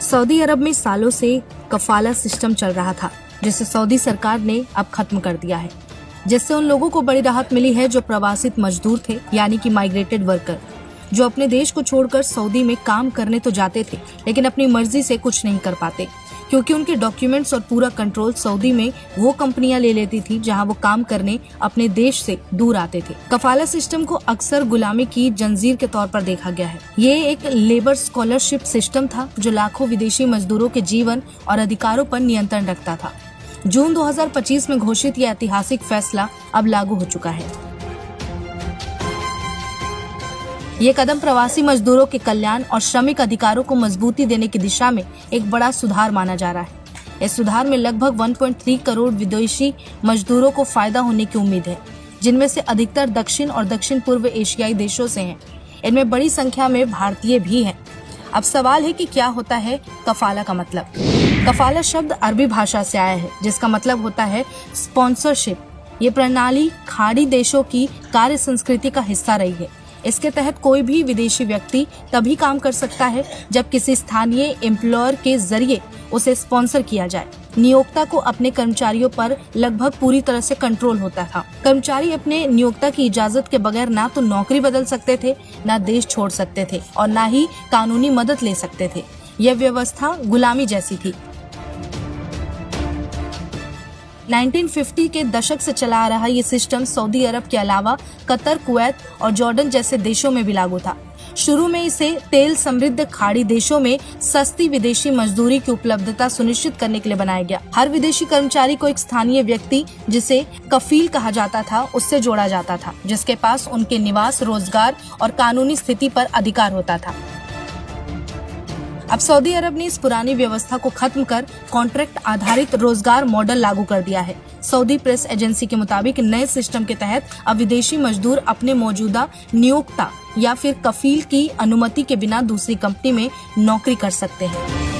Saudi अरब में सालों से कफाला सिस्टम चल रहा था, जिसे सऊदी सरकार ने अब खत्म कर दिया है, जिससे उन लोगों को बड़ी राहत मिली है जो प्रवासित मजदूर थे, यानी कि माइग्रेटेड वर्कर, जो अपने देश को छोड़कर सऊदी में काम करने तो जाते थे लेकिन अपनी मर्जी से कुछ नहीं कर पाते, क्योंकि उनके डॉक्यूमेंट्स और पूरा कंट्रोल सऊदी में वो कंपनियां ले लेती थी जहां वो काम करने अपने देश से दूर आते थे। कफाला सिस्टम को अक्सर गुलामी की जंजीर के तौर पर देखा गया है। ये एक लेबर स्कॉलरशिप सिस्टम था जो लाखों विदेशी मजदूरों के जीवन और अधिकारों पर नियंत्रण रखता था। जून 2025 में घोषित यह ऐतिहासिक फैसला अब लागू हो चुका है। ये कदम प्रवासी मजदूरों के कल्याण और श्रमिक अधिकारों को मजबूती देने की दिशा में एक बड़ा सुधार माना जा रहा है। इस सुधार में लगभग 1.3 करोड़ विदेशी मजदूरों को फायदा होने की उम्मीद है, जिनमें से अधिकतर दक्षिण और दक्षिण पूर्व एशियाई देशों से हैं। इनमें बड़ी संख्या में भारतीय भी हैं। अब सवाल है कि क्या होता है कफाला का मतलब। कफाला शब्द अरबी भाषा से आया है, जिसका मतलब होता है स्पॉन्सरशिप। ये प्रणाली खाड़ी देशों की कार्य संस्कृति का हिस्सा रही है। इसके तहत कोई भी विदेशी व्यक्ति तभी काम कर सकता है जब किसी स्थानीय एम्प्लॉयर के जरिए उसे स्पॉन्सर किया जाए। नियोक्ता को अपने कर्मचारियों पर लगभग पूरी तरह से कंट्रोल होता था। कर्मचारी अपने नियोक्ता की इजाजत के बगैर ना तो नौकरी बदल सकते थे, ना देश छोड़ सकते थे और ना ही कानूनी मदद ले सकते थे। यह व्यवस्था गुलामी जैसी थी। 1950 के दशक से चला आ रहा ये सिस्टम सऊदी अरब के अलावा कतर, कुवैत और जॉर्डन जैसे देशों में भी लागू था। शुरू में इसे तेल समृद्ध खाड़ी देशों में सस्ती विदेशी मजदूरी की उपलब्धता सुनिश्चित करने के लिए बनाया गया। हर विदेशी कर्मचारी को एक स्थानीय व्यक्ति, जिसे कफील कहा जाता था, उससे जोड़ा जाता था, जिसके पास उनके निवास, रोजगार और कानूनी स्थिति पर अधिकार होता था। अब सऊदी अरब ने इस पुरानी व्यवस्था को खत्म कर कॉन्ट्रैक्ट आधारित रोजगार मॉडल लागू कर दिया है। सऊदी प्रेस एजेंसी के मुताबिक नए सिस्टम के तहत अब विदेशी मजदूर अपने मौजूदा नियोक्ता या फिर कफील की अनुमति के बिना दूसरी कंपनी में नौकरी कर सकते हैं।